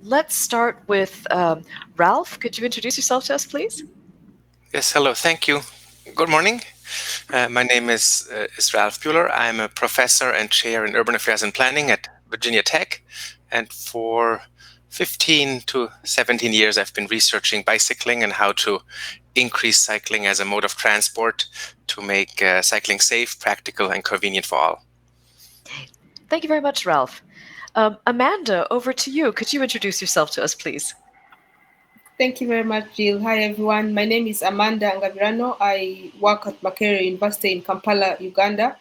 let's start with Ralph. Could you introduce yourself to us, please? Yes, hello, thank you. Good morning. My name is Ralph Buehler. I'm a professor and chair in urban affairs and planning at Virginia Tech. And for 15 to 17 years, I've been researching bicycling and how to increase cycling as a mode of transport to make cycling safe, practical, and convenient for all. Thank you very much, Ralph. Amanda, over to you. Could you introduce yourself to us, please? Thank you very much, Jill. Hi, everyone. My name is Amanda Ngabirano. I work at Makerere University in Kampala, Uganda.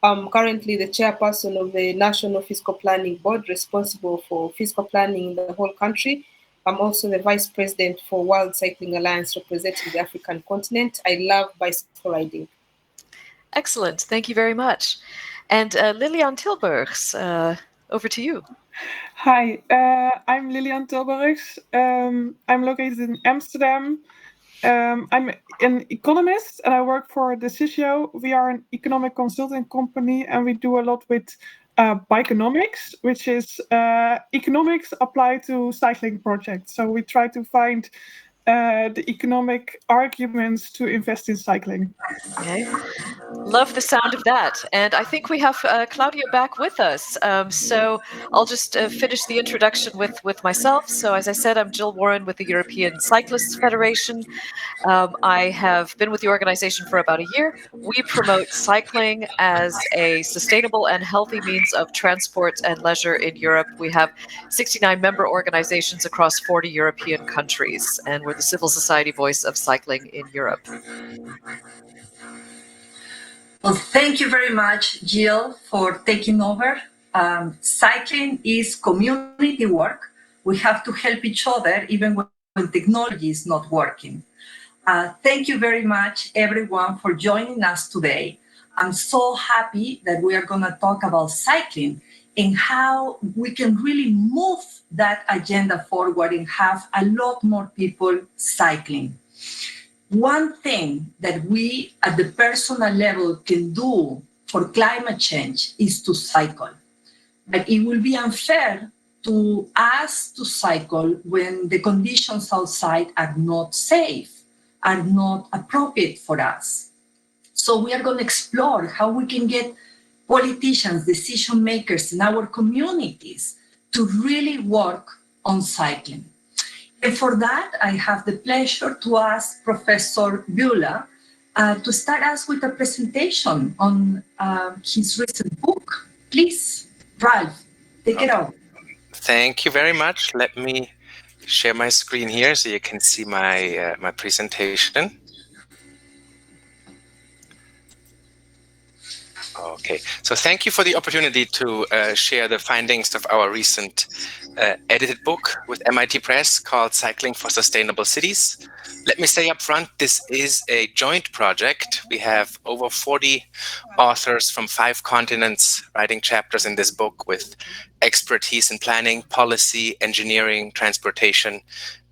I'm currently the chairperson of the National Fiscal Planning Board, responsible for fiscal planning in the whole country. I'm also the vice president for World Cycling Alliance, representing the African continent. I love bicycle riding. Excellent. Thank you very much. And Lilian Tilburgs, over to you. Hi, I'm Lilian Tilburgs. I'm located in Amsterdam. I'm an economist and I work for Decisio. We are an economic consulting company and we do a lot with bikeonomics, which is economics applied to cycling projects. So we try to find the economic arguments to invest in cycling. Okay. Love the sound of that. And I think we have Claudia back with us. So I'll just finish the introduction with myself. So as I said, I'm Jill Warren with the European Cyclists Federation. I have been with the organization for about a year. We promote cycling as a sustainable and healthy means of transport and leisure in Europe. We have 69 member organizations across 40 European countries, and we're the civil society voice of cycling in Europe. Well, thank you very much, Jill, for taking over. Cycling is community work. We have to help each other even when technology is not working. Thank you very much, everyone, for joining us today. I'm so happy that we are going to talk about cycling and how we can really move that agenda forward and have a lot more people cycling. One thing that we at the personal level can do for climate change is to cycle. But it will be unfair to us to cycle when the conditions outside are not safe, are not appropriate for us. So we are going to explore how we can get politicians, decision makers in our communities to really work on cycling. And for that, I have the pleasure to ask Professor Buehler to start us with a presentation on his recent book. Please, Ralph, take it over. Thank you very much. Let me share my screen here so you can see my my presentation. Okay, so thank you for the opportunity to share the findings of our recent edited book with MIT Press called Cycling for Sustainable Cities. Let me say up front, this is a joint project. We have over 40 authors from 5 continents writing chapters in this book with expertise in planning, policy, engineering, transportation,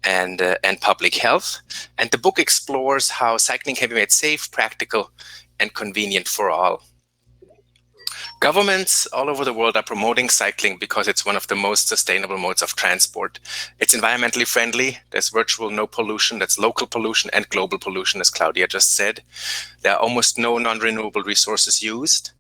and public health. And the book explores how cycling can be made safe, practical, and convenient for all. Governments all over the world are promoting cycling because it's one of the most sustainable modes of transport. It's environmentally friendly. There's virtual no pollution. That's local pollution and global pollution, as Claudia just said. There are almost no non-renewable resources used.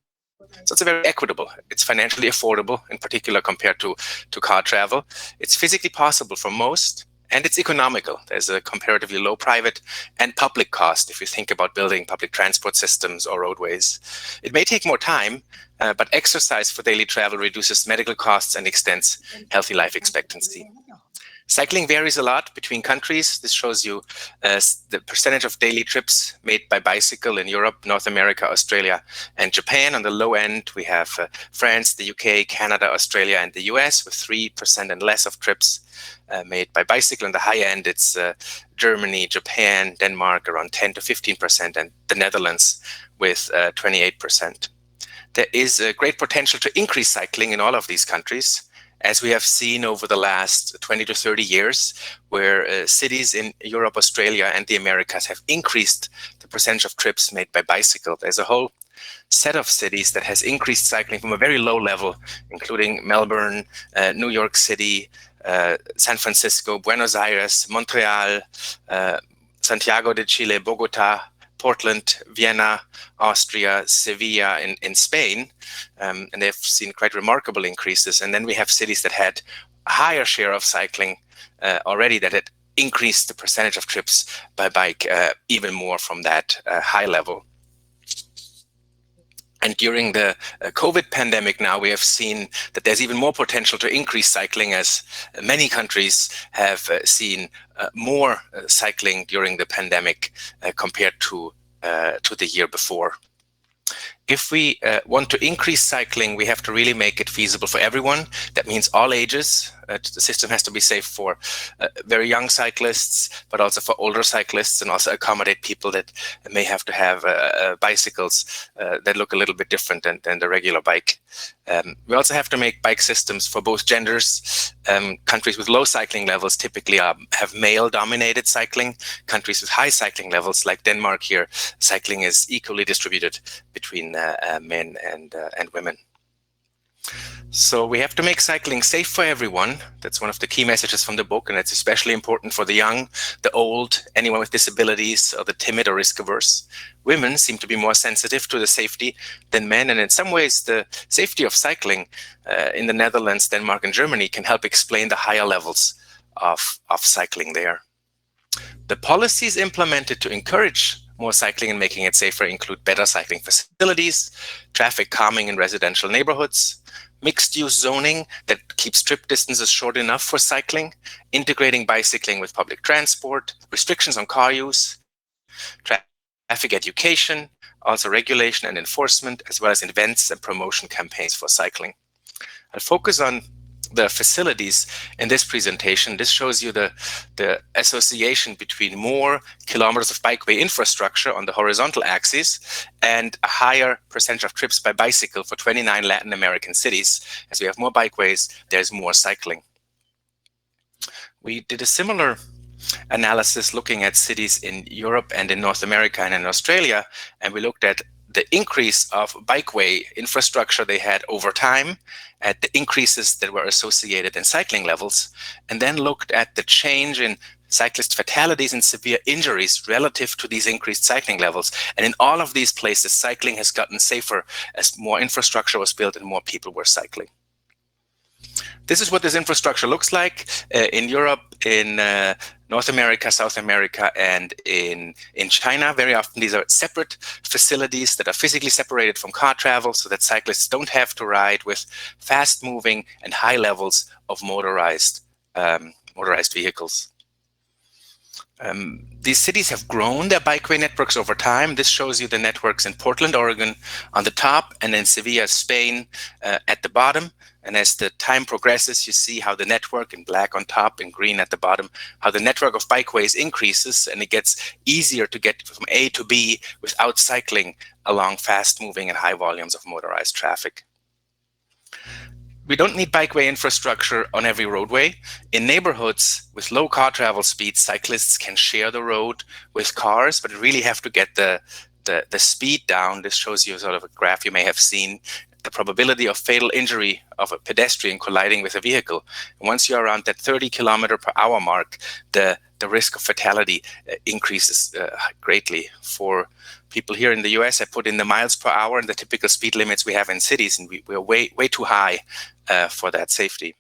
So it's very equitable. It's financially affordable, in particular compared to car travel. It's physically possible for most. And it's economical. There's a comparatively low private and public cost if you think about building public transport systems or roadways. It may take more time, but exercise for daily travel reduces medical costs and extends healthy life expectancy. Cycling varies a lot between countries. This shows you the percentage of daily trips made by bicycle in Europe, North America, Australia, and Japan. On the low end, we have France, the UK, Canada, Australia, and the US with 3% and less of trips made by bicycle. On the high end, it's Germany, Japan, Denmark, around 10 to 15%, and the Netherlands with 28%. There is a great potential to increase cycling in all of these countries, as we have seen over the last 20 to 30 years, where cities in Europe, Australia, and the Americas have increased the percentage of trips made by bicycle. There's a whole set of cities that has increased cycling from a very low level, including Melbourne, New York City, San Francisco, Buenos Aires, Montreal, Santiago de Chile, Bogota, Portland, Vienna, Austria, Sevilla in Spain, and they've seen quite remarkable increases. And then we have cities that had a higher share of cycling already, that had increased the percentage of trips by bike even more from that high level. And during the COVID pandemic now, we have seen that there's even more potential to increase cycling, as many countries have seen more cycling during the pandemic compared to the year before. If we want to increase cycling, we have to really make it feasible for everyone. That means all ages. The system has to be safe for very young cyclists, but also for older cyclists, and also accommodate people that may have to have bicycles that look a little bit different than the regular bike. We also have to make bike systems for both genders. Countries with low cycling levels typically have male-dominated cycling. Countries with high cycling levels, like Denmark here, cycling is equally distributed between men and women. So we have to make cycling safe for everyone. That's one of the key messages from the book, and it's especially important for the young, the old, anyone with disabilities, or the timid or risk-averse. Women seem to be more sensitive to the safety than men, and in some ways the safety of cycling in the Netherlands, Denmark, and Germany can help explain the higher levels of cycling there. The policies implemented to encourage more cycling and making it safer include better cycling facilities, traffic calming in residential neighborhoods, mixed-use zoning that keeps trip distances short enough for cycling, integrating bicycling with public transport, restrictions on car use, traffic education, also regulation and enforcement, as well as events and promotion campaigns for cycling. I'll focus on the facilities in this presentation. This shows you the association between more kilometers of bikeway infrastructure on the horizontal axis and a higher percentage of trips by bicycle for 29 Latin American cities. As we have more bikeways, there's more cycling. We did a similar analysis looking at cities in Europe and in North America and in Australia, and we looked at the increase of bikeway infrastructure they had over time, at the increases that were associated in cycling levels, and then looked at the change in cyclist fatalities and severe injuries relative to these increased cycling levels. And in all of these places, cycling has gotten safer as more infrastructure was built and more people were cycling. This is what this infrastructure looks like in Europe, in North America, South America, and in China. Very often these are separate facilities that are physically separated from car travel so that cyclists don't have to ride with fast-moving and high levels of motorized vehicles. These cities have grown their bikeway networks over time. This shows you the networks in Portland, Oregon on the top, and in Sevilla, Spain at the bottom. And as the time progresses, you see how the network, in black on top and green at the bottom, how the network of bikeways increases, and it gets easier to get from A to B without cycling along fast-moving and high volumes of motorized traffic. We don't need bikeway infrastructure on every roadway. In neighborhoods with low car travel speeds, cyclists can share the road with cars, but really have to get the speed down. This shows you sort of a graph you may have seen, the probability of fatal injury of a pedestrian colliding with a vehicle. And once you're around that 30 kilometer per hour mark, the risk of fatality increases greatly. For people here in the US, I put in the miles per hour and the typical speed limits we have in cities, and we're way too high for that safety.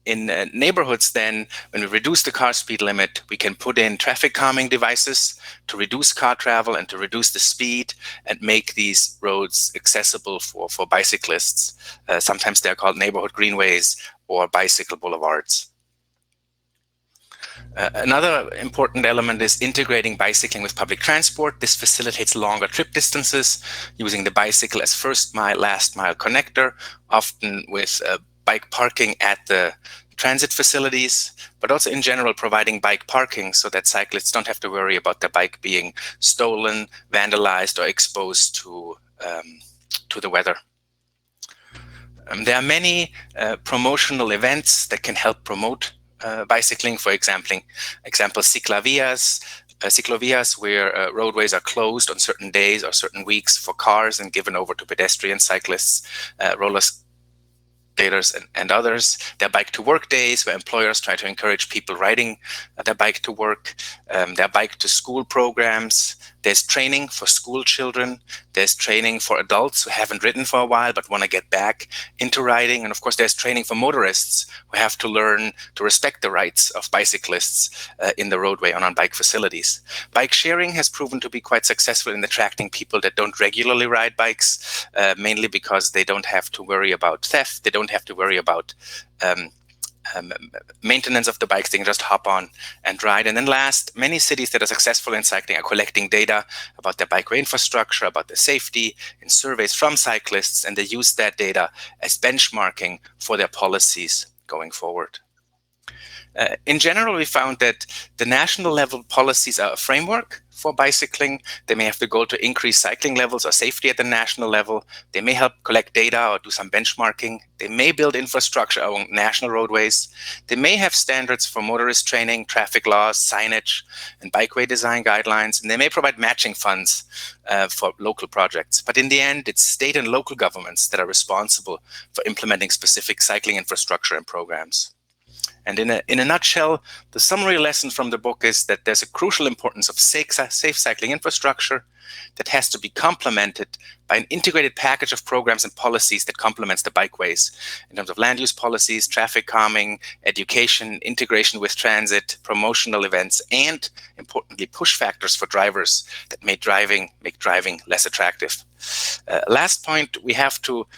In neighborhoods then, when we reduce the car speed limit, we can put in traffic calming devices to reduce car travel and to reduce the speed and make these roads accessible for bicyclists. Sometimes they're called neighborhood greenways or bicycle boulevards. Another important element is integrating bicycling with public transport. This facilitates longer trip distances, using the bicycle as first mile, last mile connector, often with bike parking at the transit facilities, but also in general providing bike parking so that cyclists don't have to worry about their bike being stolen, vandalized, or exposed to the weather. There are many promotional events that can help promote bicycling. For example, ciclovías where roadways are closed on certain days or certain weeks for cars and given over to pedestrian cyclists, roller legislators and others. There are bike to work days where employers try to encourage people riding their bike to work. There are bike to school programs. There's training for school children. There's training for adults who haven't ridden for a while but want to get back into riding. And of course, there's training for motorists who have to learn to respect the rights of bicyclists in the roadway and on bike facilities. Bike sharing has proven to be quite successful in attracting people that don't regularly ride bikes, mainly because they don't have to worry about theft. They don't have to worry about maintenance of the bikes. They can just hop on and ride. And then last, many cities that are successful in cycling are collecting data about their bikeway infrastructure, about the safety in surveys from cyclists, and they use that data as benchmarking for their policies going forward. In general, we found that the national level policies are a framework for bicycling. They may have the goal to increase cycling levels or safety at the national level. They may help collect data or do some benchmarking. They may build infrastructure along national roadways. They may have standards for motorist training, traffic laws, signage, and bikeway design guidelines. And they may provide matching funds for local projects. But in the end, it's state and local governments that are responsible for implementing specific cycling infrastructure and programs. And in a nutshell, the summary lesson from the book is that there's a crucial importance of safe cycling infrastructure that has to be complemented by an integrated package of programs and policies that complements the bikeways in terms of land use policies, traffic calming, education, integration with transit, promotional events, and importantly, push factors for drivers that make driving less attractive. Last point, we have to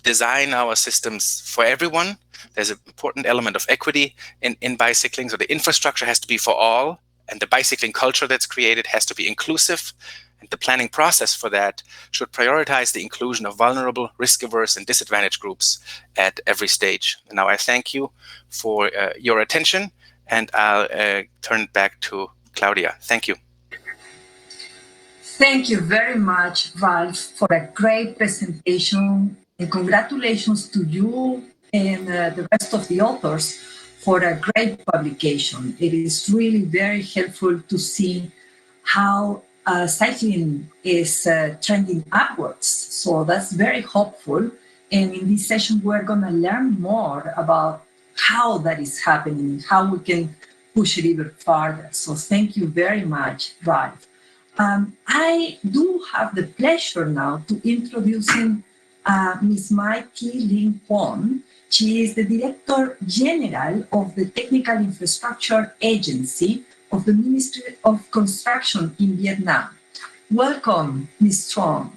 design our systems for everyone. There's an important element of equity in bicycling. So the infrastructure has to be for all, and the bicycling culture that's created has to be inclusive. And the planning process for that should prioritize the inclusion of vulnerable, risk-averse, and disadvantaged groups at every stage. And now I thank you for your attention, and I'll turn it back to Claudia. Thank you. Thank you very much, Ralph, for a great presentation. And congratulations to you and the rest of the authors for a great publication. It is really very helpful to see how cycling is trending upwards. So that's very hopeful. And in this session, we're going to learn more about how that is happening, how we can push it even farther. So thank you very much, Ralph. I do have the pleasure now to introducing Ms. Mikey Lin Kwon. She is the Director General of the Technical Infrastructure Agency of the Ministry of Construction in Vietnam. Welcome, Ms. Kwon.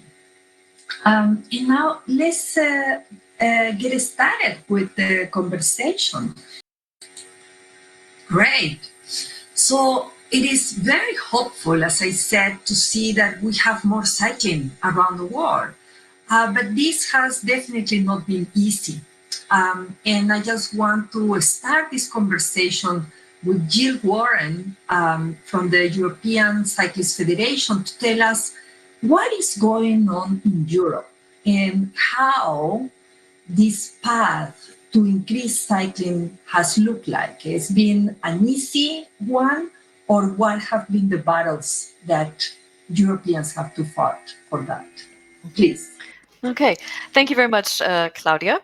And now let's get started with the conversation. Great. So it is very hopeful, as I said, to see that we have more cycling around the world. But this has definitely not been easy. And I just want to start this conversation with Jill Warren from the European Cyclists Federation to tell us what is going on in Europe and how this path to increase cycling has looked like. It's been an easy one, or what have been the battles that Europeans have to fight for that? Please. Okay, thank you very much, Claudia.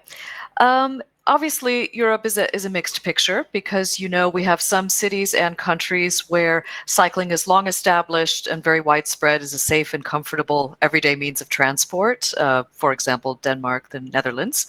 Obviously, Europe is a mixed picture because, you know, we have some cities and countries where cycling is long established and very widespread as a safe and comfortable everyday means of transport. For example, Denmark, the Netherlands.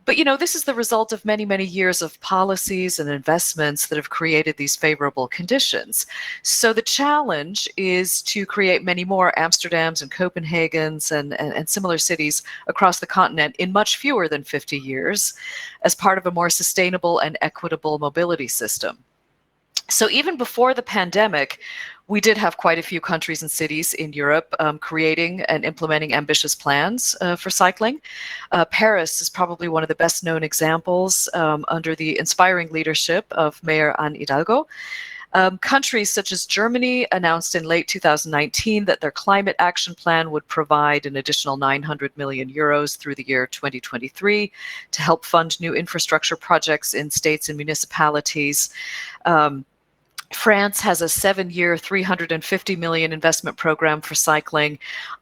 But, you know, this is the result of many, many years of policies and investments that have created these favorable conditions. So the challenge is to create many more Amsterdams and Copenhagens and similar cities across the continent in much fewer than 50 years as part of a more sustainable and equitable mobility system. So even before the pandemic, we did have quite a few countries and cities in Europe creating and implementing ambitious plans for cycling. Paris is probably one of the best known examples under the inspiring leadership of Mayor Anne Hidalgo. Countries such as Germany announced in late 2019 that their climate action plan would provide an additional 900 million euros through the year 2023 to help fund new infrastructure projects in states and municipalities. France has a 7-year, 350 million investment program for cycling.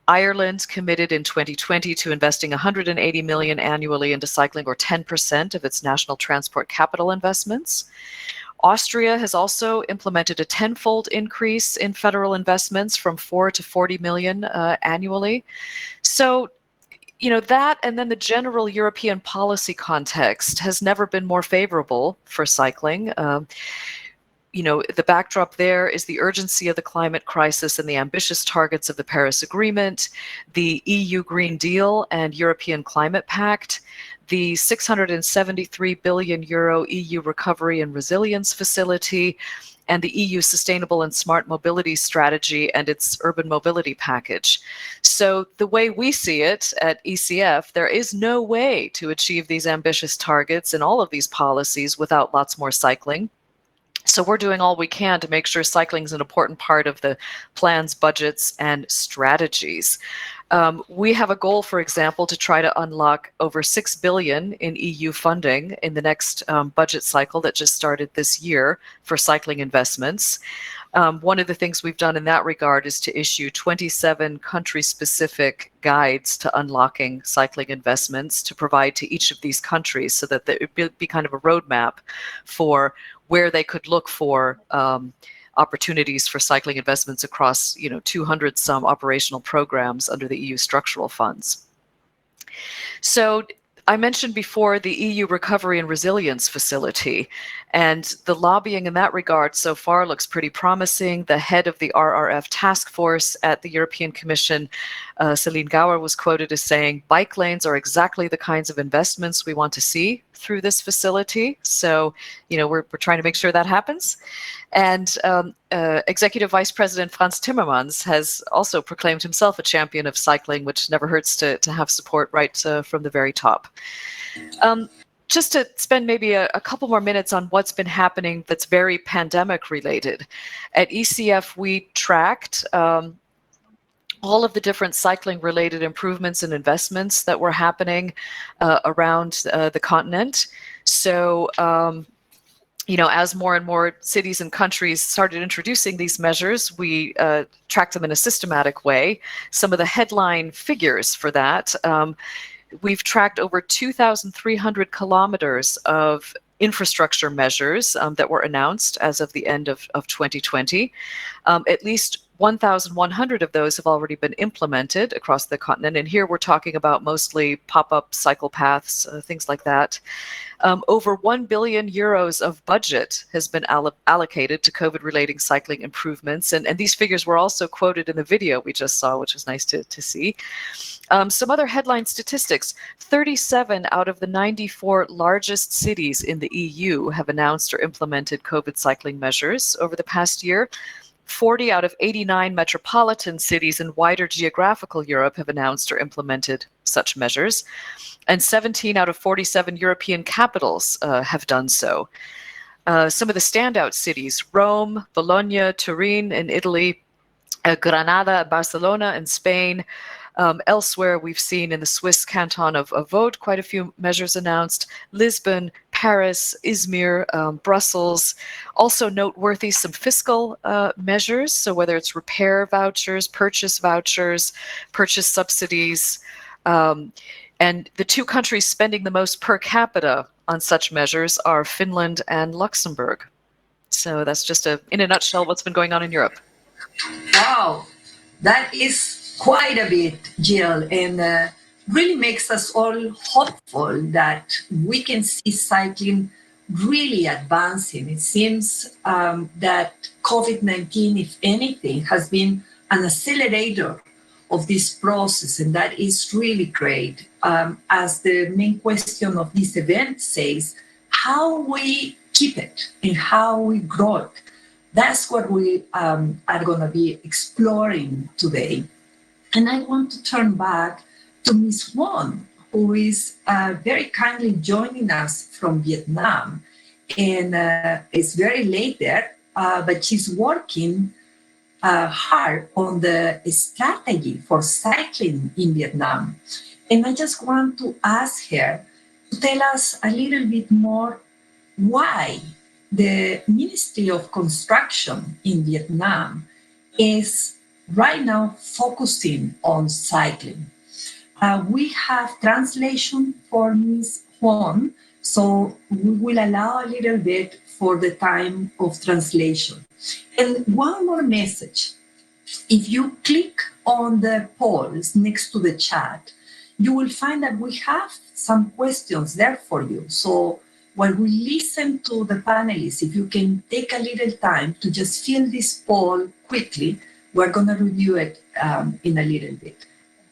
Ireland committed in 2020 to investing 180 million annually into cycling, or 10% of its national transport capital investments. Austria has also implemented a tenfold increase in federal investments from 4 to 40 million annually. So, that and then the general European policy context has never been more favorable for cycling. The backdrop there is the urgency of the climate crisis and the ambitious targets of the Paris Agreement, the EU Green Deal and European Climate Pact, the 673 billion euro EU Recovery and Resilience Facility, and the EU Sustainable and Smart Mobility Strategy and its urban mobility package. So the way we see it at ECF, there is no way to achieve these ambitious targets in all of these policies without lots more cycling. So we're doing all we can to make sure cycling is an important part of the plans, budgets, and strategies. We have a goal, for example, to try to unlock over 6 billion in EU funding in the next budget cycle that just started this year for cycling investments. One of the things we've done in that regard is to issue 27 country-specific guides to unlocking cycling investments to provide to each of these countries so that it would be kind of a roadmap for where they could look for opportunities for cycling investments across 200 some operational programs under the EU structural funds. So I mentioned before the EU Recovery and Resilience Facility, and the lobbying in that regard so far looks pretty promising. The head of the RRF task force at the European Commission, Celine Gauer, was quoted as saying, "Bike lanes are exactly the kinds of investments we want to see through this facility." So, we're trying to make sure that happens. And Executive Vice President Franz Timmermans has also proclaimed himself a champion of cycling, which never hurts to have support right from the very top. Just to spend maybe a couple more minutes on what's been happening that's very pandemic related. At ECF, we tracked all of the different cycling-related improvements and investments that were happening around the continent. So, as more and more cities and countries started introducing these measures, we tracked them in a systematic way. Some of the headline figures for that, we've tracked over 2,300 kilometers of infrastructure measures that were announced as of the end of 2020. At least 1,100 of those have already been implemented across the continent. And here we're talking about mostly pop-up cycle paths, things like that. Over 1 billion euros of budget has been allocated to COVID-related cycling improvements. And these figures were also quoted in the video we just saw, which was nice to see. Some other headline statistics: 37 out of the 94 largest cities in the EU have announced or implemented COVID cycling measures over the past year. 40 out of 89 metropolitan cities in wider geographical Europe have announced or implemented such measures. And 17 out of 47 European capitals have done so. Some of the standout cities: Rome, Bologna, Turin in Italy, Granada, Barcelona in Spain. Elsewhere, we've seen in the Swiss canton of Vaud quite a few measures announced. Lisbon, Paris, Izmir, Brussels. Also noteworthy, some fiscal measures. So whether it's repair vouchers, purchase subsidies. And the two countries spending the most per capita on such measures are Finland and Luxembourg. So that's just in a nutshell what's been going on in Europe. Wow, that is quite a bit, Jill, and really makes us all hopeful that we can see cycling really advancing. It seems that COVID-19, if anything, has been an accelerator of this process, and that is really great. As the main question of this event says, how we keep it and how we grow it. That's what we are going to be exploring today. And I want to turn back to Ms. Won, who is very kindly joining us from Vietnam. And it's very late there, but she's working hard on the strategy for cycling in Vietnam. And I just want to ask her to tell us a little bit more why the Ministry of Construction in Vietnam is right now focusing on cycling. We have translation for Ms. Huang, so we will allow a little bit for the time of translation. And one more message. If you click on the polls next to the chat, you will find that we have some questions there for you. So while we listen to the panelists, if you can take a little time to just fill this poll quickly, we're going to review it in a little bit.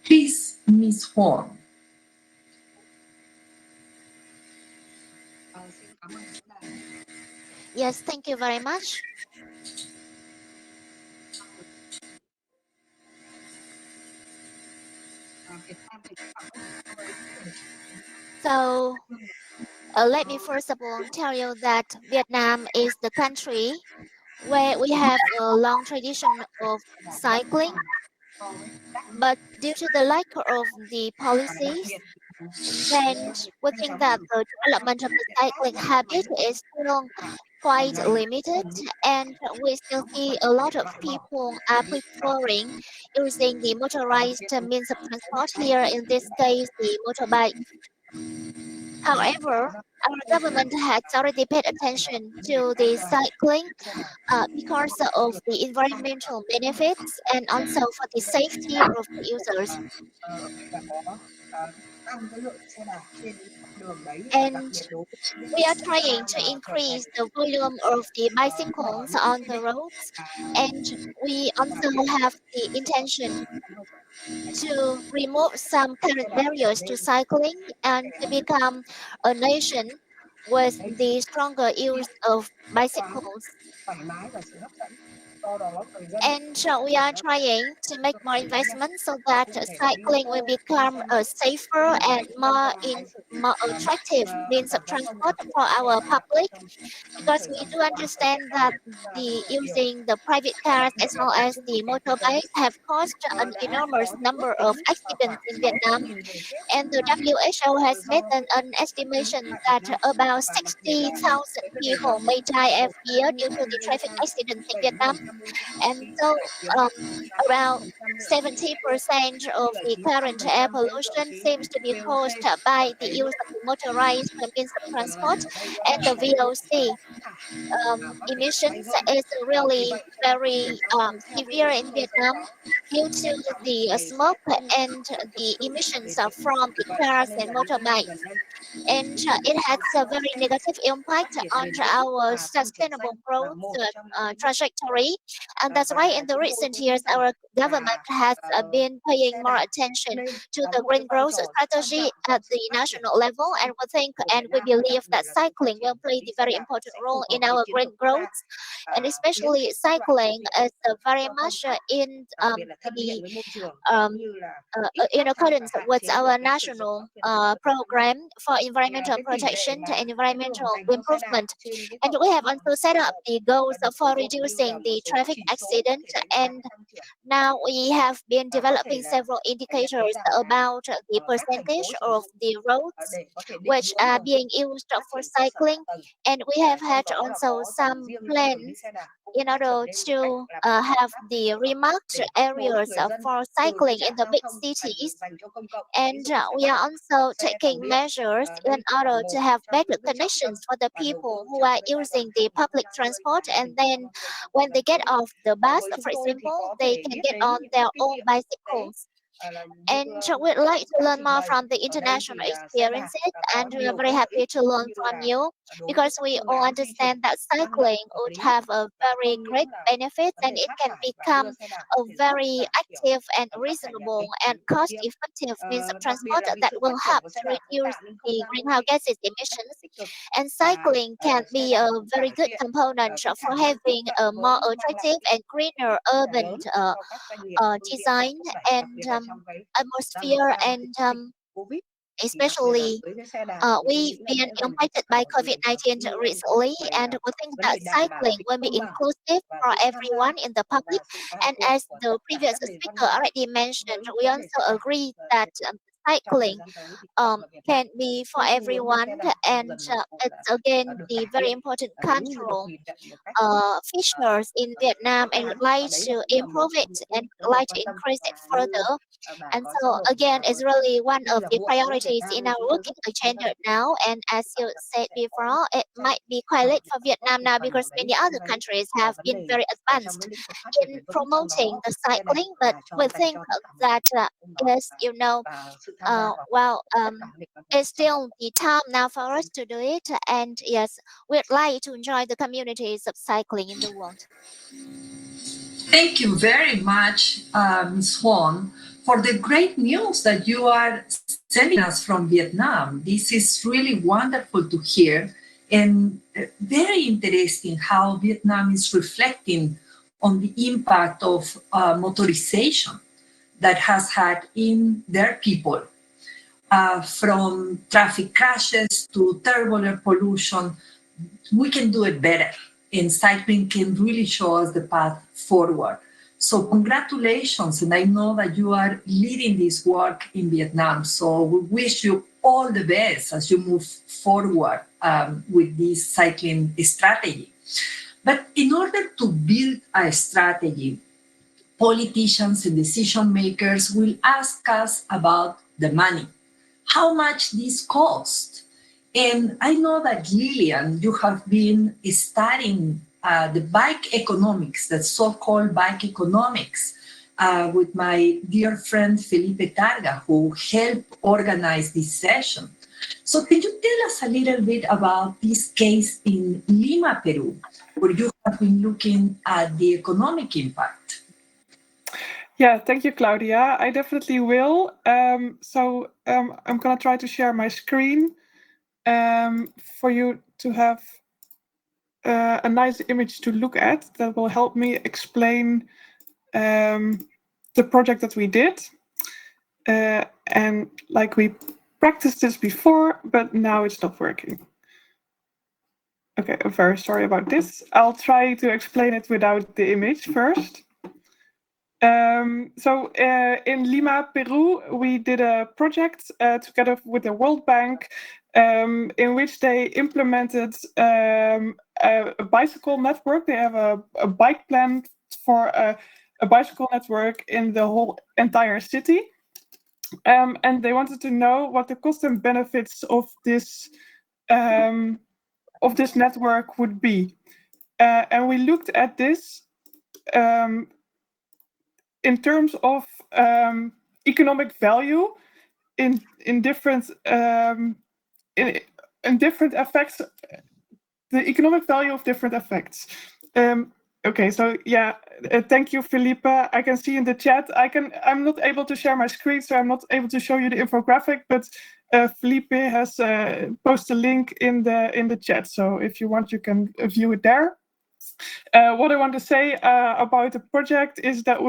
Please, Ms. Huang. Yes, thank you very much. So let me first of all tell you that Vietnam is the country where we have a long tradition of cycling, but due to the lack of the policies, then we think that the development of the cycling habit is still quite limited, and we still see a lot of people are preferring using the motorized means of transport, here in this case the motorbike. However, our government has already paid attention to the cycling because of the environmental benefits and also for the safety of the users. And we are trying to increase the volume of the bicycles on the roads, and we also have the intention to remove some current barriers to cycling and to become a nation with the stronger use of bicycles. And we are trying to make more investments so that cycling will become a safer and more attractive means of transport for our public, because we do understand that using the private cars as well as the motorbikes have caused an enormous number of accidents in Vietnam. And the WHO has made an estimation that about 60,000 people may die every year due to the traffic accidents in Vietnam. And so around 70% of the current air pollution seems to be caused by the use of the motorized means of transport, and the VOC emissions is really very severe in Vietnam due to the smoke and the emissions from the cars and motorbikes. And it has a very negative impact on our sustainable growth trajectory. And that's why in the recent years, our government has been paying more attention to the green growth strategy at the national level. And we think and we believe that cycling will play the very important role in our green growth. And especially cycling is very much in accordance with our national program for environmental protection and environmental improvement. And we have also set up the goals for reducing the traffic accident, and now we have been developing several indicators about the percentage of the roads which are being used for cycling, and we have had also some plans in order to have the remarked areas for cycling in the big cities. And we are also taking measures in order to have better connections for the people who are using the public transport, and then when they get off the bus, for example, they can get on their own bicycles. And we'd like to learn more from the international experiences, and we are very happy to learn from you, because we all understand that cycling would have a very great benefit, and it can become a very active and reasonable and cost-effective means of transport that will help to reduce the greenhouse gases emissions. And cycling can be a very good component for having a more attractive and greener urban design and atmosphere. And especially we've been impacted by COVID-19 recently, and we think that cycling will be inclusive for everyone in the public. And as the previous speaker already mentioned, we also agree that cycling can be for everyone, and it's again the very important cultural features in Vietnam, and would like to improve it and would like to increase it further. And so again, it's really one of the priorities in our working agenda now. And as you said before, it might be quite late for Vietnam now because many other countries have been very advanced in promoting the cycling. But we think that yes, it's still the time now for us to do it. And yes, we'd like to enjoy the communities of cycling in the world. Thank you very much, Ms. Huang, for the great news that you are sending us from Vietnam. This is really wonderful to hear, and very interesting how Vietnam is reflecting on the impact of motorization that has had in their people, from traffic crashes to turbulent pollution. We can do it better, and cycling can really show us the path forward. So congratulations, and I know that you are leading this work in Vietnam, so we wish you all the best as you move forward with this cycling strategy. But in order to build a strategy, politicians and decision makers will ask us about the money, how much this costs. And I know that, Lilian, you have been studying the bike economics, the so-called bike economics, with my dear friend Felipe Targa, who helped organize this session. So can you tell us a little bit about this case in Lima, Peru, where you have been looking at the economic impact? Yeah, thank you, Claudia. I definitely will. I'm going to try to share my screen for you to have a nice image to look at that will help me explain the project that we did. And like we practiced this before, but now it's not working. Okay, I'm very sorry about this. I'll try to explain it without the image first. In Lima, Peru, we did a project together with the World Bank in which they implemented a bicycle network. They have a bike plan for a bicycle network in the whole entire city. And they wanted to know what the cost and benefits of this network would be. And we looked at this in terms of economic value in different effects, the economic value of different effects. Okay, so yeah, thank you, Felipe. I can see in the chat. I'm not able to share my screen, so I'm not able to show you the infographic. But Felipe has posted a link in the chat. So if you want, you can view it there. What I want to say about the project is that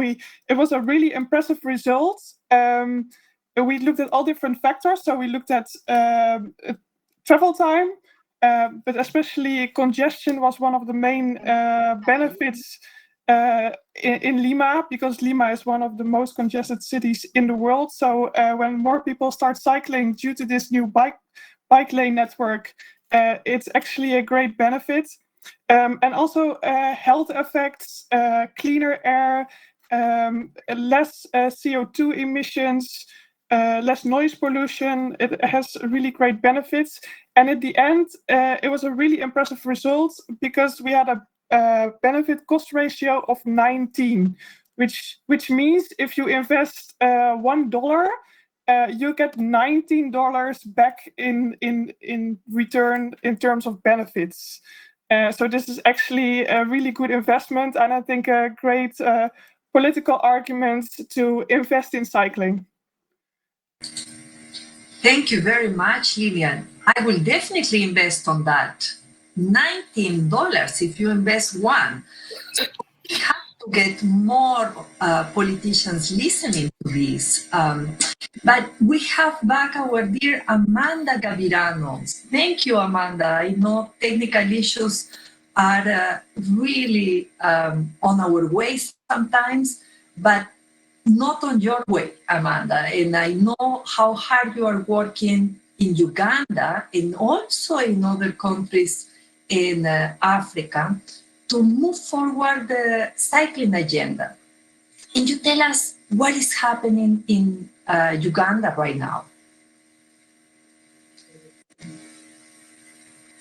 it was a really impressive result. We looked at all different factors. So we looked at travel time, but especially congestion was one of the main benefits in Lima, because Lima is one of the most congested cities in the world. So when more people start cycling due to this new bike lane network, it's actually a great benefit. And also health effects, cleaner air, less CO2 emissions, less noise pollution. It has really great benefits. And at the end, it was a really impressive result because we had a benefit cost ratio of 19, which means if you invest $1, you get $19 back in return in terms of benefits. So this is actually a really good investment, and I think a great political argument to invest in cycling. Thank you very much, Lilian. I will definitely invest on that. $19 if you invest one. So we have to get more politicians listening to this. But we have back our dear Amanda Ngabirano. Thank you, Amanda. I know technical issues are really on our way sometimes, but not on your way, Amanda. And I know how hard you are working in Uganda and also in other countries in Africa to move forward the cycling agenda. Can you tell us what is happening in Uganda right now?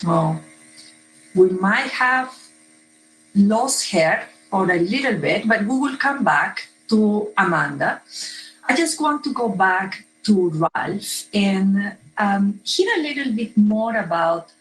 Oh, we might have lost her for a little bit, but we will come back to Amanda. I just want to go back to Ralph and hear a little bit more about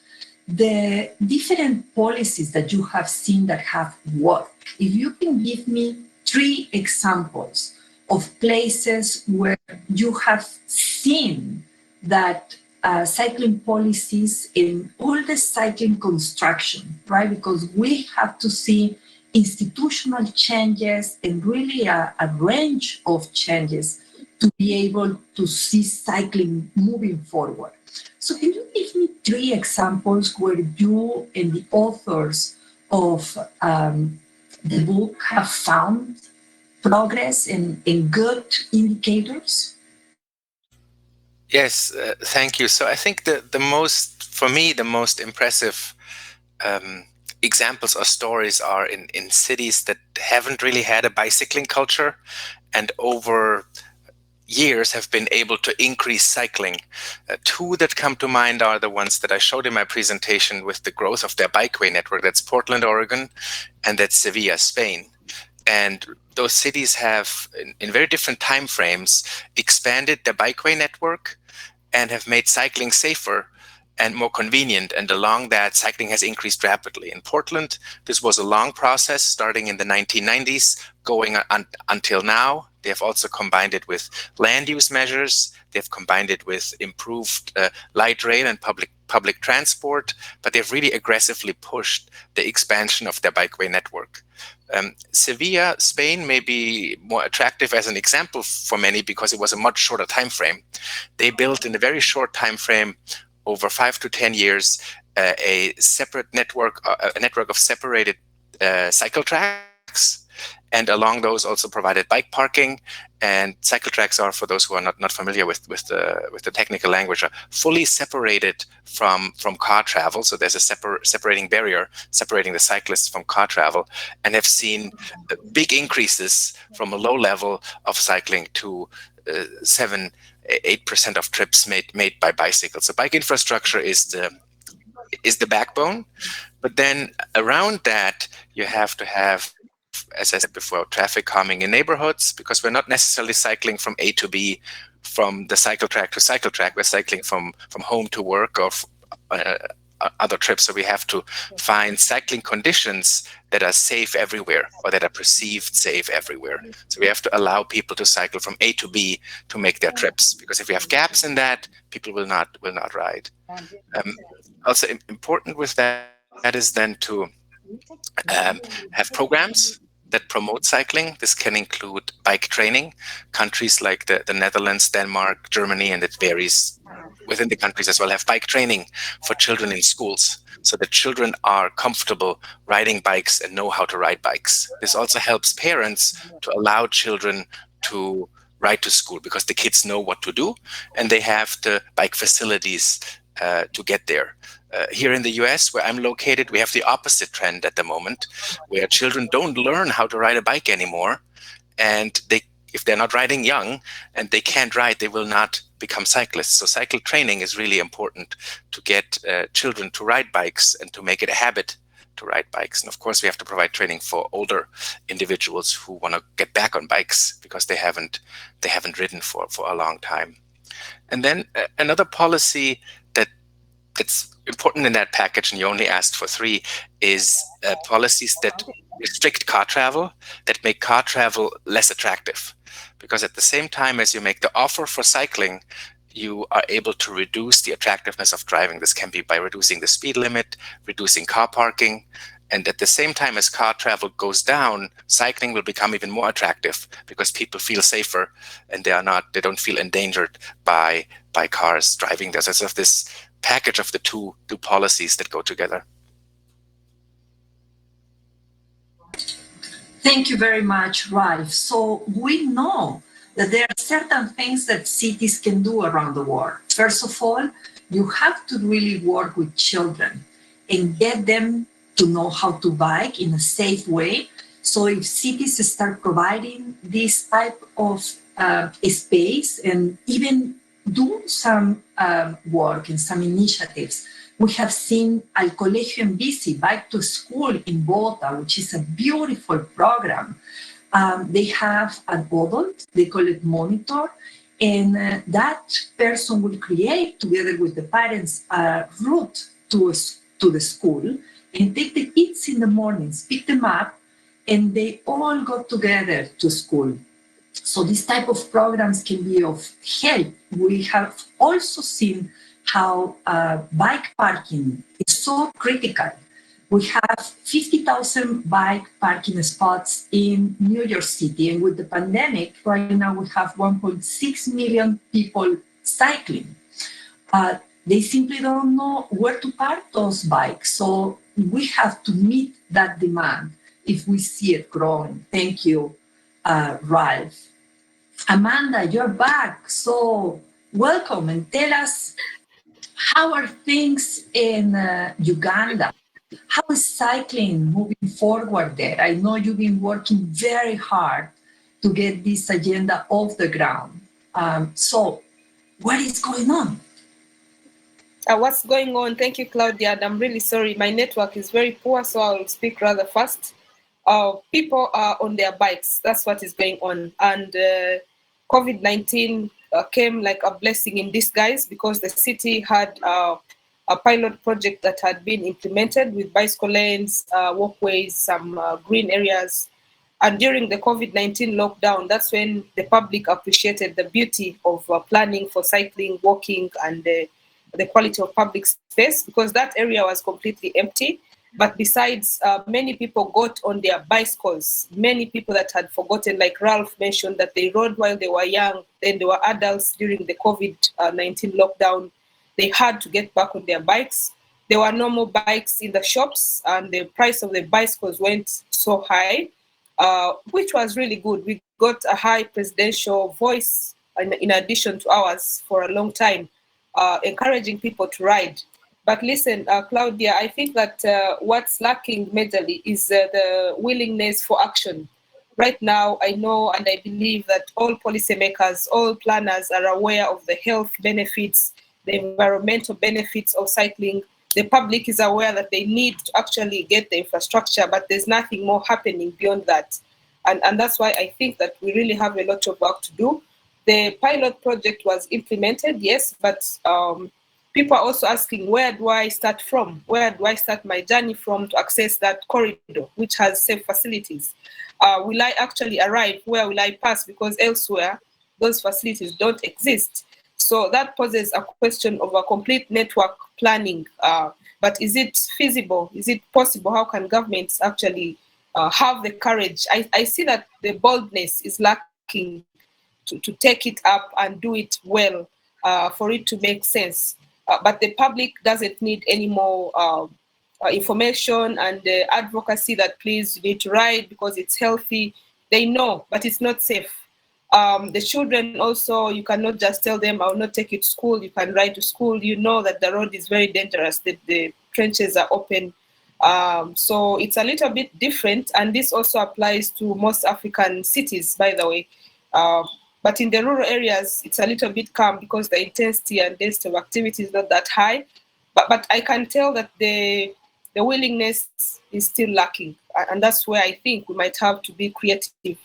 the different policies that you have seen that have worked. If you can give me 3 examples of places where you have seen that cycling policies in all the cycling construction, right? Because we have to see institutional changes and really a range of changes to be able to see cycling moving forward. So can you give me 3 examples where you and the authors of the book have found progress and good indicators? Yes, thank you. So I think for me, the most impressive examples or stories are in cities that haven't really had a bicycling culture and over years have been able to increase cycling. 2 that come to mind are the ones that I showed in my presentation with the growth of their bikeway network. That's Portland, Oregon, and that's Sevilla, Spain. And those cities have, in very different time frames, expanded their bikeway network and have made cycling safer and more convenient. And along that, cycling has increased rapidly. In Portland, this was a long process starting in the 1990s, going until now. They have also combined it with land use measures. They've combined it with improved light rail and public transport, but they've really aggressively pushed the expansion of their bikeway network. Sevilla, Spain may be more attractive as an example for many because it was a much shorter time frame. They built in a very short time frame, over 5 to 10 years, a separate network, a network of separated cycle tracks, and along those also provided bike parking. And cycle tracks are, for those who are not familiar with the technical language, are fully separated from car travel. So there's a separating barrier separating the cyclists from car travel, and have seen big increases from a low level of cycling to 7-8% of trips made by bicycles. So bike infrastructure is the backbone, but then around that you have to have, as I said before, traffic calming in neighborhoods, because we're not necessarily cycling from A to B, from the cycle track to cycle track. We're cycling from home to work or other trips. So we have to find cycling conditions that are safe everywhere, or that are perceived safe everywhere. So we have to allow people to cycle from A to B to make their trips, because if we have gaps in that, people will not ride. Also important with that is then to have programs that promote cycling. This can include bike training. Countries like the Netherlands, Denmark, Germany, and it varies within the countries as well, have bike training for children in schools, so that children are comfortable riding bikes and know how to ride bikes. This also helps parents to allow children to ride to school, because the kids know what to do and they have the bike facilities to get there. Here in the US, where I'm located, we have the opposite trend at the moment, where children don't learn how to ride a bike anymore. And if they're not riding young and they can't ride, they will not become cyclists. So cycle training is really important to get children to ride bikes and to make it a habit to ride bikes. And of course, we have to provide training for older individuals who want to get back on bikes because they haven't ridden for a long time. And then another policy that's important in that package, and you only asked for 3, is policies that restrict car travel, that make car travel less attractive. Because at the same time as you make the offer for cycling, you are able to reduce the attractiveness of driving. This can be by reducing the speed limit, reducing car parking. And at the same time as car travel goes down, cycling will become even more attractive, because people feel safer and they don't feel endangered by cars driving. There's sort of this package of the two policies that go together. Thank you very much, Ralph. So we know that there are certain things that cities can do around the world. First of all, you have to really work with children and get them to know how to bike in a safe way. So if cities start providing this type of space and even do some work and some initiatives, we have seen Al Colegio en Bici, Bike to School in Bogota, which is a beautiful program. They have an adult, they call it monitor, and that person will create, together with the parents, a route to the school and take the kids in the mornings, pick them up, and they all go together to school. So this type of programs can be of help. We have also seen how bike parking is so critical. We have 50,000 bike parking spots in New York City, and with the pandemic, right now we have 1.6 million people cycling. They simply don't know where to park those bikes, so we have to meet that demand if we see it growing. Thank you, Ralph. Amanda, you're back, so welcome, and tell us, how are things in Uganda? How is cycling moving forward there? I know you've been working very hard to get this agenda off the ground. So what is going on? What's going on? Thank you, Claudia. And I'm really sorry. My network is very poor, so I'll speak rather fast. People are on their bikes. That's what is going on. And COVID-19 came like a blessing in disguise, because the city had a pilot project that had been implemented with bicycle lanes, walkways, some green areas. And during the COVID-19 lockdown, that's when the public appreciated the beauty of planning for cycling, walking, and the quality of public space, because that area was completely empty. But besides, many people got on their bicycles. Many people that had forgotten, like Ralph mentioned, that they rode while they were young, then they were adults during the COVID-19 lockdown. They had to get back on their bikes. There were no more bikes in the shops, and the price of the bicycles went so high, which was really good. We got a high presidential voice in addition to ours for a long time, encouraging people to ride. But listen, Claudia, I think that what's lacking majorly is the willingness for action. Right now, I know and I believe that all policymakers, all planners are aware of the health benefits, the environmental benefits of cycling. The public is aware that they need to actually get the infrastructure, but there's nothing more happening beyond that. And that's why I think that we really have a lot of work to do. The pilot project was implemented, yes, but people are also asking, where do I start from? Where do I start my journey from to access that corridor, which has safe facilities? Will I actually arrive? Where will I pass? Because elsewhere, those facilities don't exist. So that poses a question of a complete network planning. But is it feasible? Is it possible? How can governments actually have the courage? I see that the boldness is lacking to take it up and do it well, for it to make sense. But the public doesn't need any more information and advocacy that please, you need to ride because it's healthy. They know, but it's not safe. The children also, you cannot just tell them, I will not take you to school, you can ride to school. You know that the road is very dangerous, the trenches are open. So it's a little bit different, and this also applies to most African cities, by the way. But in the rural areas, it's a little bit calm because the intensity and density of activity is not that high. But I can tell that the willingness is still lacking. And that's where I think we might have to be creative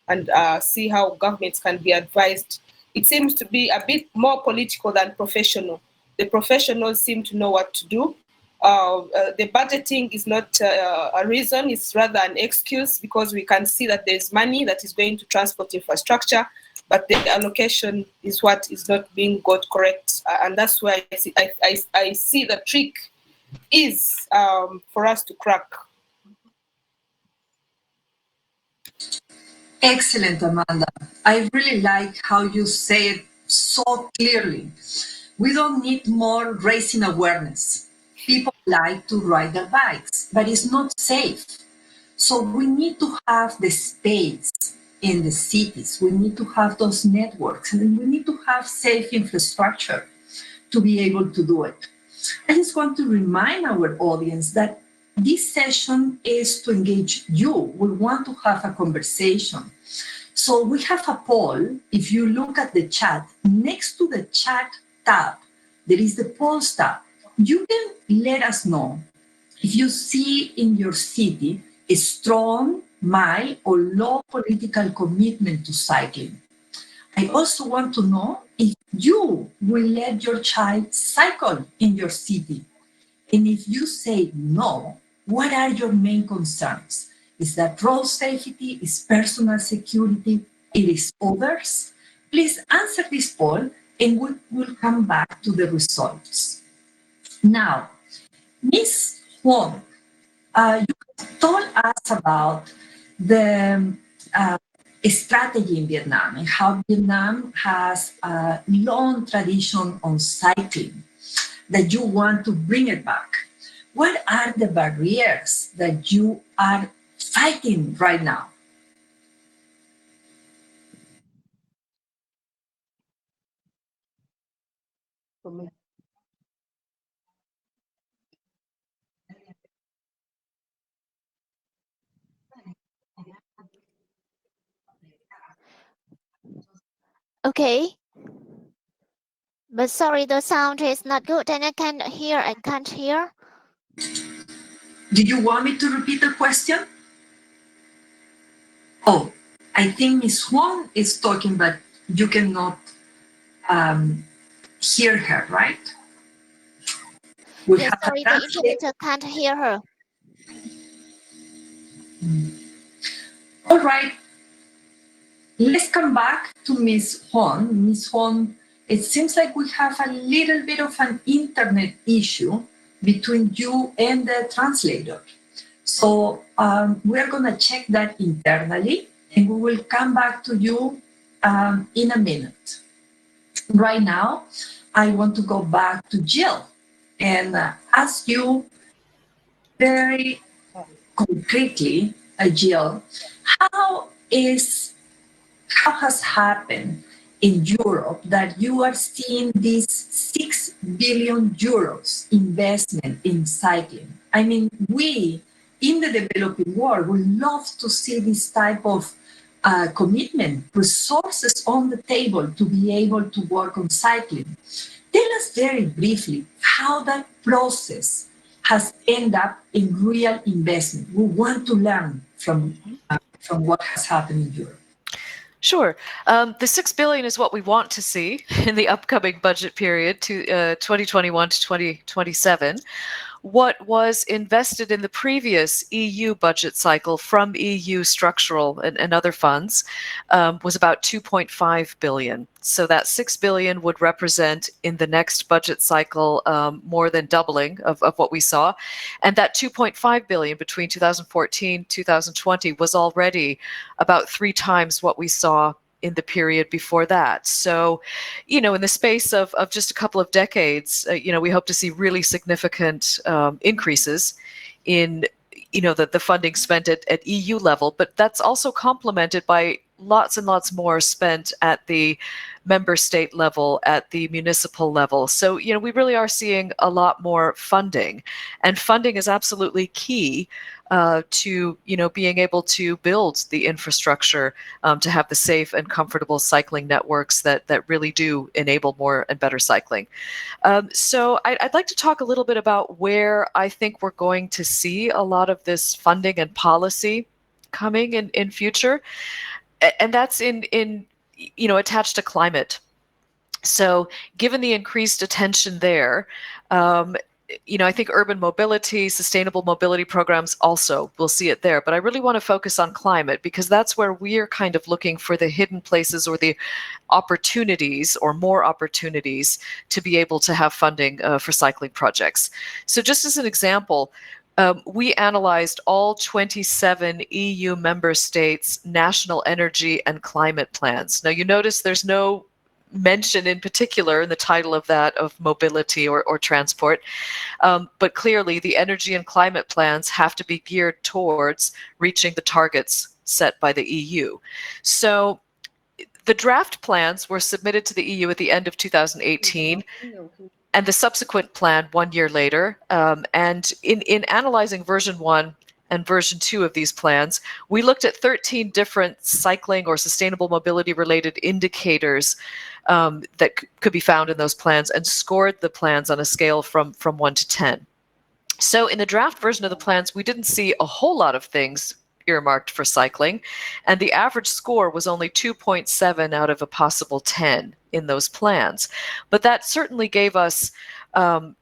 and see how governments can be advised. It seems to be a bit more political than professional. The professionals seem to know what to do. The budgeting is not a reason, it's rather an excuse, because we can see that there's money that is going to transport infrastructure, but the allocation is what is not being got correct. And that's where I see the trick is for us to crack. Excellent, Amanda. I really like how you say it so clearly. We don't need more racing awareness. People like to ride their bikes, but it's not safe. So we need to have the space in the cities. We need to have those networks, and we need to have safe infrastructure to be able to do it. I just want to remind our audience that this session is to engage you. We want to have a conversation. So we have a poll. If you look at the chat, next to the chat tab, there is the polls tab. You can let us know if you see in your city a strong, mild, or low political commitment to cycling. I also want to know if you will let your child cycle in your city. And if you say no, what are your main concerns? Is that road safety? Is personal security? It is others? Please answer this poll and we will come back to the results. Now, Ms. Huang, you told us about the strategy in Vietnam and how Vietnam has a long tradition on cycling, that you want to bring it back. What are the barriers that you are fighting right now? Okay. But sorry, the sound is not good and I can't hear. Do you want me to repeat the question? Oh, I think Ms. Huang is talking, but you cannot hear her, right? Yes, sorry, the interpreter can't hear her. All right. Let's come back to Ms. Huang. Ms. Huang, it seems like we have a little bit of an internet issue between you and the translator. So we're going to check that internally and we will come back to you in a minute. Right now, I want to go back to Jill and ask you very concretely, Jill, how has happened in Europe that you are seeing this 6 billion euros investment in cycling? I mean, we in the developing world would love to see this type of commitment, resources on the table to be able to work on cycling. Tell us very briefly how that process has ended up in real investment. We want to learn from what has happened in Europe. Sure. The 6 billion is what we want to see in the upcoming budget period to 2021 to 2027. What was invested in the previous EU budget cycle from EU structural and other funds was about 2.5 billion. So that 6 billion would represent in the next budget cycle more than doubling of what we saw. And that 2.5 billion between 2014 2020 was already about 3 times what we saw in the period before that. So, in the space of just a couple of decades, we hope to see really significant increases in, the funding spent at EU level, but that's also complemented by lots and lots more spent at the member state level, at the municipal level. So, we really are seeing a lot more funding, and funding is absolutely key to being able to build the infrastructure to have the safe and comfortable cycling networks that really do enable more and better cycling. So I'd like to talk a little bit about where I think we're going to see a lot of this funding and policy coming in future, and that's in attached to climate. So given the increased attention there, I think urban mobility, sustainable mobility programs also, we'll see it there. But I really want to focus on climate because that's where we're kind of looking for the hidden places or the opportunities or more opportunities to be able to have funding for cycling projects. So just as an example, we analyzed all 27 EU member states' national energy and climate plans. Now you notice there's no mention in particular in the title of that of mobility or transport. But clearly the energy and climate plans have to be geared towards reaching the targets set by the EU. So the draft plans were submitted to the EU at the end of 2018, and the subsequent plan 1 year later. And in analyzing version 1 and version 2 of these plans, we looked at 13 different cycling or sustainable mobility related indicators that could be found in those plans and scored the plans on a scale from 1 to 10. So in the draft version of the plans, we didn't see a whole lot of things earmarked for cycling, and the average score was only 2.7 out of a possible 10 in those plans. But that certainly gave us a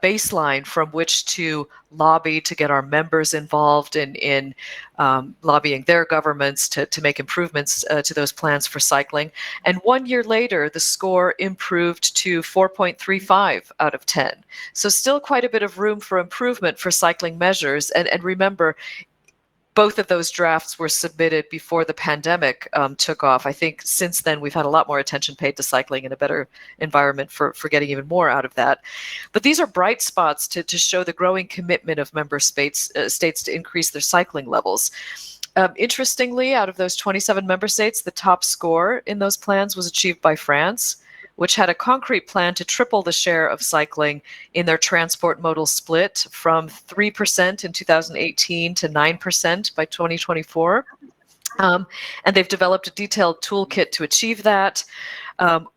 baseline from which to lobby to get our members involved in lobbying their governments to make improvements to those plans for cycling. And 1 year later, the score improved to 4.35 out of 10. So still quite a bit of room for improvement for cycling measures. And remember, both of those drafts were submitted before the pandemic took off. I think since then we've had a lot more attention paid to cycling and a better environment for getting even more out of that. But these are bright spots to show the growing commitment of member states to increase their cycling levels. Interestingly, out of those 27 member states, the top score in those plans was achieved by France, which had a concrete plan to triple the share of cycling in their transport modal split from 3% in 2018 to 9% by 2024. And they've developed a detailed toolkit to achieve that.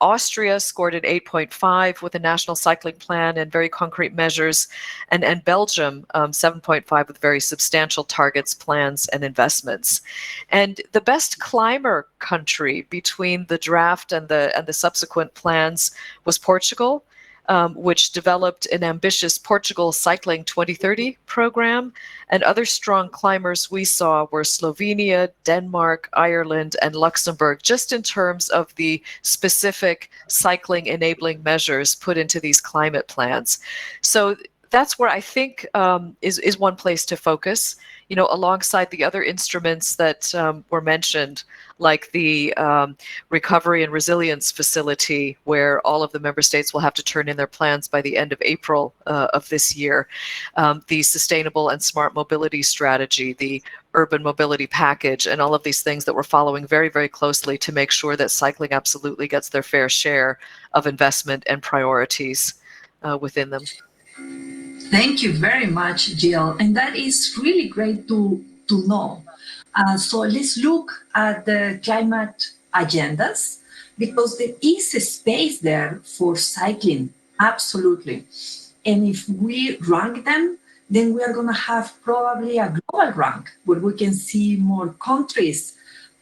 Austria scored an 8.5 with a national cycling plan and very concrete measures, and Belgium 7.5 with very substantial targets, plans, and investments. And the best climber country between the draft and the subsequent plans was Portugal, which developed an ambitious Portugal Cycling 2030 program. And other strong climbers we saw were Slovenia, Denmark, Ireland, and Luxembourg, just in terms of the specific cycling enabling measures put into these climate plans. So that's where I think is one place to focus, alongside the other instruments that were mentioned, like the Recovery and Resilience Facility, where all of the member states will have to turn in their plans by the end of April of this year, the Sustainable and Smart Mobility Strategy, the Urban Mobility Package, and all of these things that we're following very, very closely to make sure that cycling absolutely gets their fair share of investment and priorities within them. Thank you very much, Jill. And that is really great to know. So let's look at the climate agendas, because there is a space there for cycling, absolutely. And if we rank them, then we are going to have probably a global rank where we can see more countries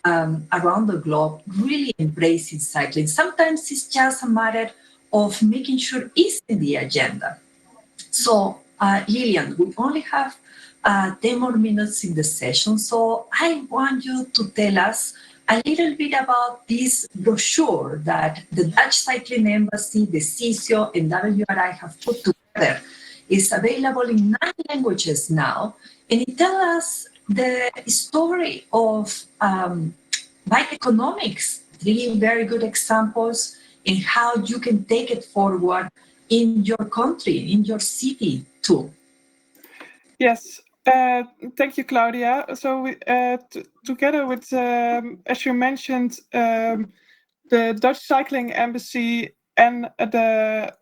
around the globe really embracing cycling. Sometimes it's just a matter of making sure it's in the agenda. So, Lilian, we only have 10 more minutes in the session. So I want you to tell us a little bit about this brochure that the Dutch Cycling Embassy, Decisio, and WRI have put together. It's available in 9 languages now, and it tells us the story of bike economics, 3 very good examples in how you can take it forward in your country, in your city too. Yes, thank you, Claudia. So we, together with, as you mentioned, the Dutch Cycling Embassy and the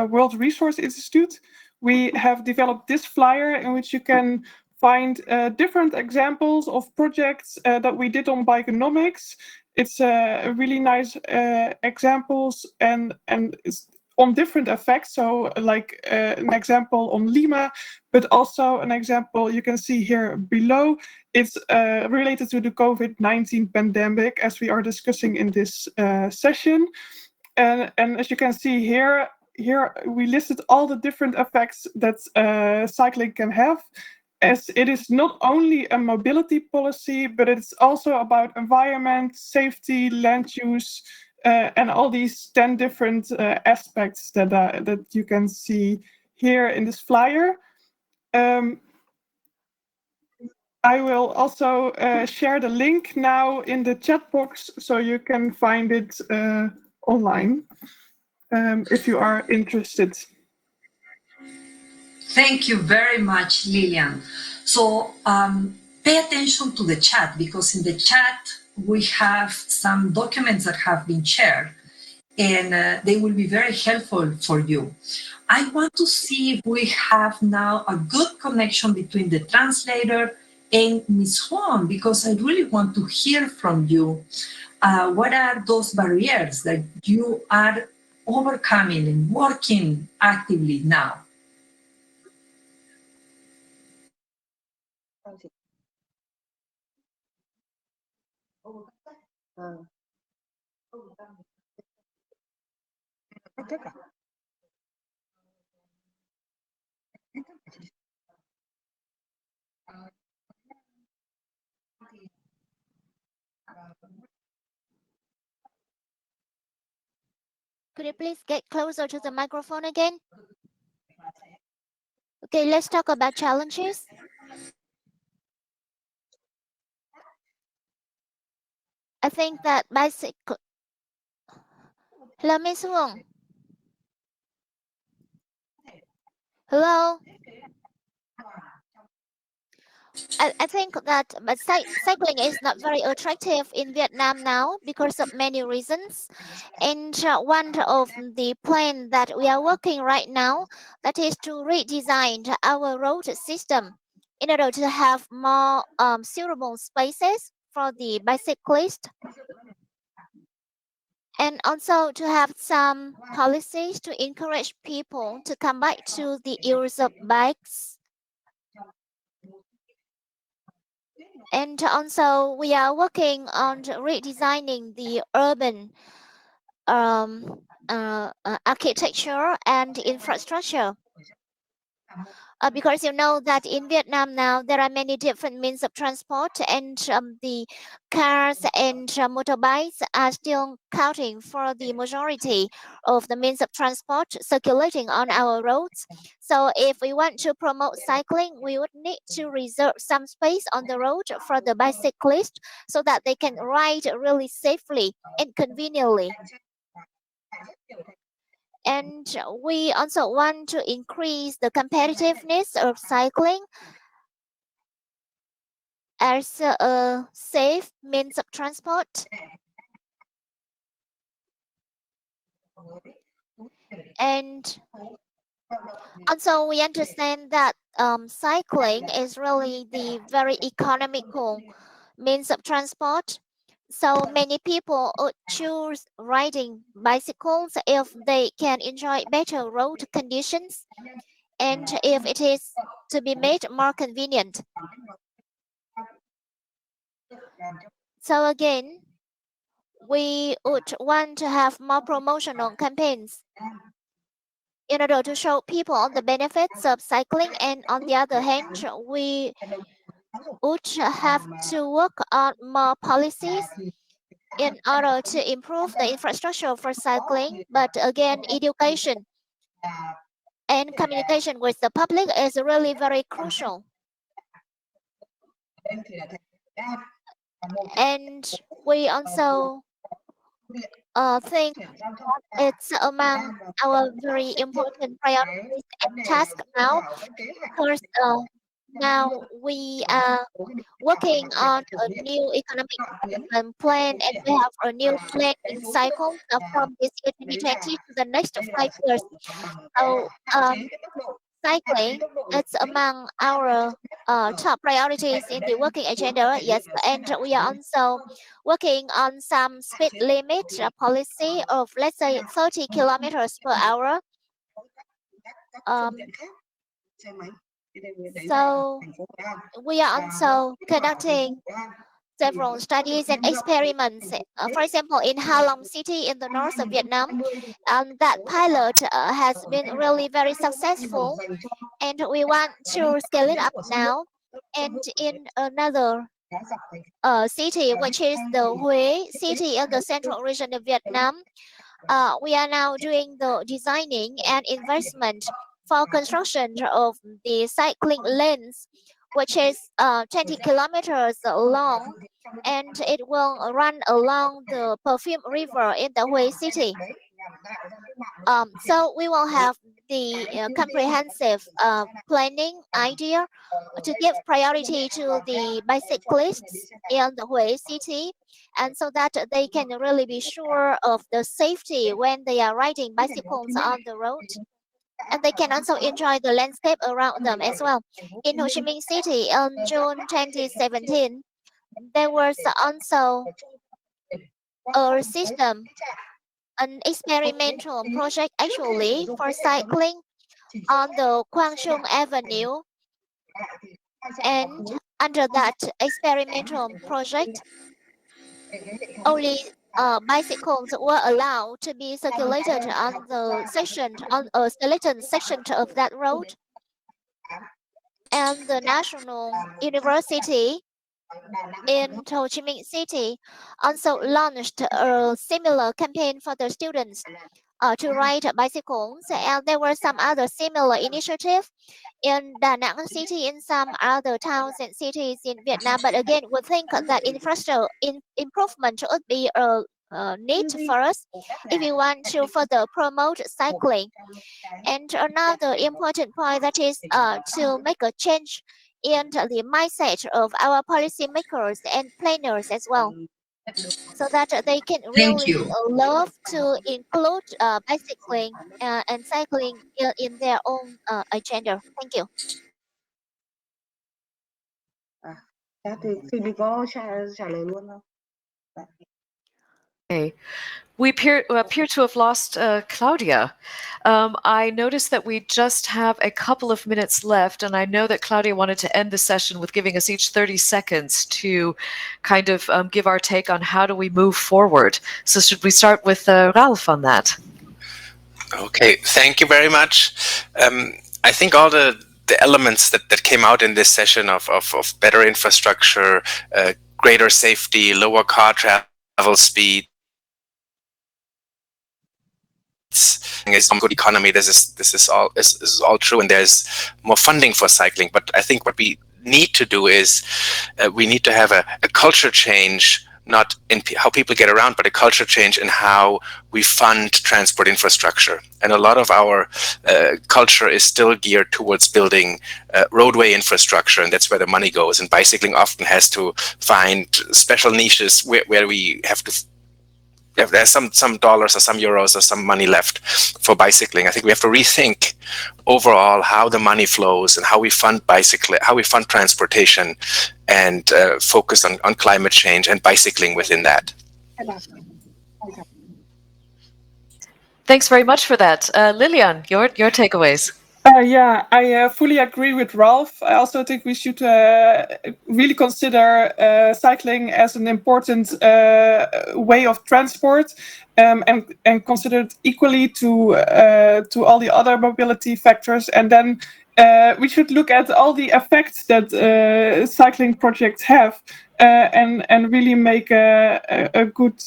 World Resource Institute, we have developed this flyer in which you can find different examples of projects that we did on bikeonomics. It's really nice examples and it's on different effects. So like an example on Lima, but also an example you can see here below. It's related to the COVID-19 pandemic, as we are discussing in this session. And as you can see here we listed all the different effects that cycling can have, as it is not only a mobility policy, but it's also about environment, safety, land use, and all these 10 different aspects that you can see here in this flyer. I will also share the link now in the chat box so you can find it online if you are interested. Thank you very much, Lilian. So pay attention to the chat, because in the chat we have some documents that have been shared, and they will be very helpful for you. I want to see if we have now a good connection between the translator and Ms. Huang, because I really want to hear from you. What are those barriers that you are overcoming and working actively now? Could you please get closer to the microphone again? Okay, let's talk about challenges. I think that bicycle. Hello, Miss Huang. Hello. I think that cycling is not very attractive in Vietnam now because of many reasons. And one of the plan that we are working right now, that is to redesign our road system in order to have more suitable spaces for the bicyclists, and also to have some policies to encourage people to come back to the use of bikes. And also we are working on redesigning the urban architecture and infrastructure. Because you know that in Vietnam now there are many different means of transport, and the cars and motorbikes are still counting for the majority of the means of transport circulating on our roads. So if we want to promote cycling, we would need to reserve some space on the road for the bicyclists so that they can ride really safely and conveniently. And we also want to increase the competitiveness of cycling as a safe means of transport. And also we understand that cycling is really the very economical means of transport. So many people would choose riding bicycles if they can enjoy better road conditions and if it is to be made more convenient. So again, we would want to have more promotional campaigns in order to show people the benefits of cycling, and on the other hand, we would have to work on more policies in order to improve the infrastructure for cycling. But again, education and communication with the public is really very crucial. And we also think it's among our very important priorities and tasks now, because now we are working on a new economic development plan, and we have a new planning cycle from this year 2020 to the next 5 years. So cycling, it's among our top priorities in the working agenda. Yes, and we are also working on some speed limit policy of, let's say, 30 kilometers per hour. So we are also conducting several studies and experiments. For example, in Ha Long City in the north of Vietnam, that pilot has been really very successful, and we want to scale it up now. And in another city, which is the Huế city in the central region of Vietnam, we are now doing the designing and investment for construction of the cycling lanes which is 20 kilometers long, and it will run along the Perfume River in the Hue city. So we will have the comprehensive planning idea to give priority to the bicyclists in the Hue city, and so that they can really be sure of the safety when they are riding bicycles on the road. And they can also enjoy the landscape around them as well. In Ho Chi Minh City in June 2017, there was also a system, an experimental project actually for cycling on the Quang Trung Avenue. And under that experimental project, only bicycles were allowed to be circulated on the section, on a selected section of that road. And the National University in Ho Chi Minh City also launched a similar campaign for the students to ride bicycles, and there were some other similar initiatives in Da Nang city, in some other towns and cities in Vietnam. But again, we think that infrastructure improvement would be a need for us if we want to further promote cycling. And another important point, that is to make a change in the mindset of our policymakers and planners as well, so that they can Thank really you. love to include bicycling and cycling in their own agenda. Thank you. Dạ thì mình có trả lời luôn không? Okay. We appear to have lost Claudia. I noticed that we just have a couple of minutes left, and I know that Claudia wanted to end the session with giving us each 30 seconds to kind of give our take on how do we move forward. So should we start with Ralph on that? Okay, thank you very much. I think all the elements that came out in this session of better infrastructure, greater safety, lower car travel speed, is good economy. This is all true, and there's more funding for cycling. But I think what we need to do is we need to have a culture change, not in how people get around, but a culture change in how we fund transport infrastructure. And a lot of our culture is still geared towards building roadway infrastructure, and that's where the money goes. And bicycling often has to find special niches where we have to. If there's some dollars or some euros or some money left for bicycling, I think we have to rethink overall how the money flows and how we fund how we fund transportation, and focus on climate change and bicycling within that. Thanks very much for that. Lilian, your takeaways. Yeah, I fully agree with Ralph. I also think we should really consider cycling as an important way of transport, and consider it equally to all the other mobility factors. And then we should look at all the effects that cycling projects have, and really make a good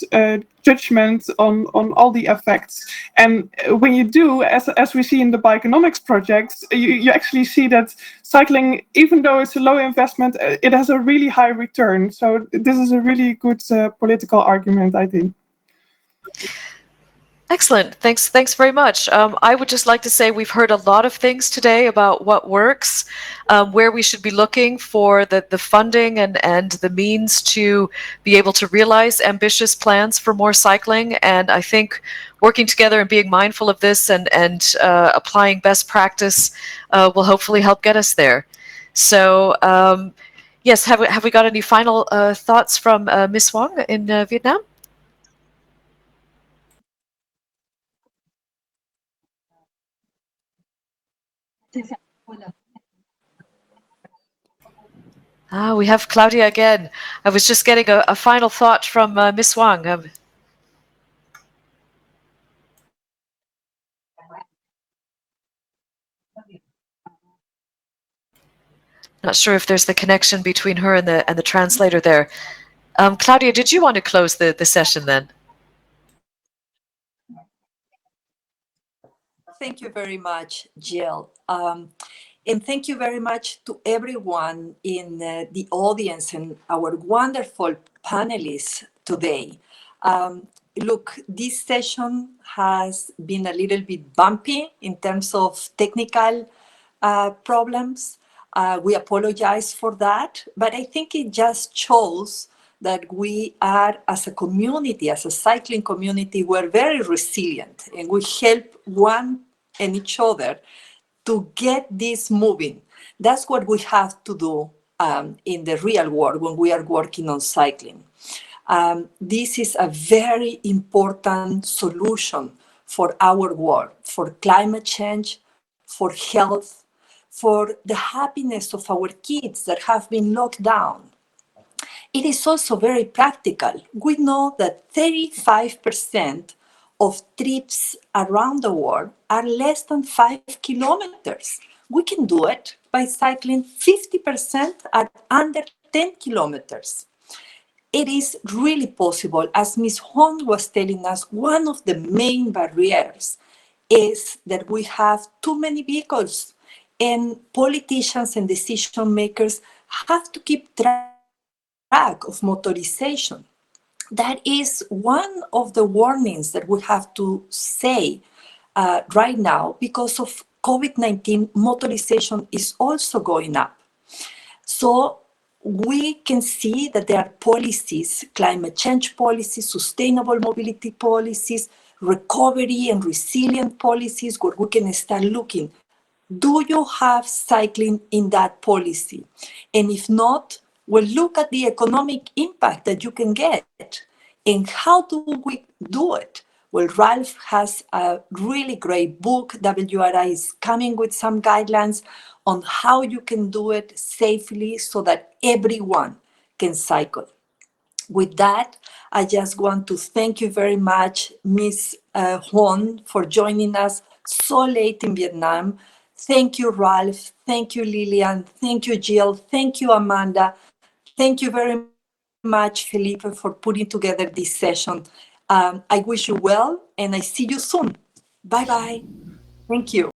judgment on all the effects. And when you do, as we see in the bioeconomics projects, you actually see that cycling, even though it's a low investment, it has a really high return. So this is a really good political argument, I think. Excellent. Thanks very much. I would just like to say we've heard a lot of things today about what works, where we should be looking for the funding and the means to be able to realize ambitious plans for more cycling. And I think working together and being mindful of this and applying best practice will hopefully help get us there. So yes, have we got any final thoughts from Ms. Wong in Vietnam? We have Claudia again. I was just getting a final thought from Ms. Wang. Not sure if there's the connection between her and the translator there. Claudia, did you want to close the session then? Thank you very much, Jill. And thank you very much to everyone in the audience and our wonderful panelists today. Look, this session has been a little bit bumpy in terms of technical problems. We apologize for that, but I think it just shows that we are, as a community, as a cycling community, we're very resilient and we help one and each other to get this moving. That's what we have to do in the real world when we are working on cycling. This is a very important solution for our world, for climate change, for health, for the happiness of our kids that have been locked down. It is also very practical. We know that 35% of trips around the world are less than 5 kilometers. We can do it by cycling. 50% are under 10 kilometers. It is really possible. As Ms. Hong was telling us, one of the main barriers is that we have too many vehicles, and politicians and decision makers have to keep track of motorization. That is one of the warnings that we have to say right now. Because of COVID-19, motorization is also going up. So we can see that there are policies, climate change policies, sustainable mobility policies, recovery and resilient policies, where we can start looking, do you have cycling in that policy? And if not, well, look at the economic impact that you can get. And how do we do it? Well, Ralph has a really great book. WRI is coming with some guidelines on how you can do it safely so that everyone can cycle. With that, I just want to thank you very much, Ms. Huon, for joining us so late in Vietnam. Thank you, Ralph. Thank you, Lilian. Thank you, Jill. Thank you, Amanda. Thank you very much, Felipe, for putting together this session. I wish you well, and I see you soon. Bye-bye. Thank you.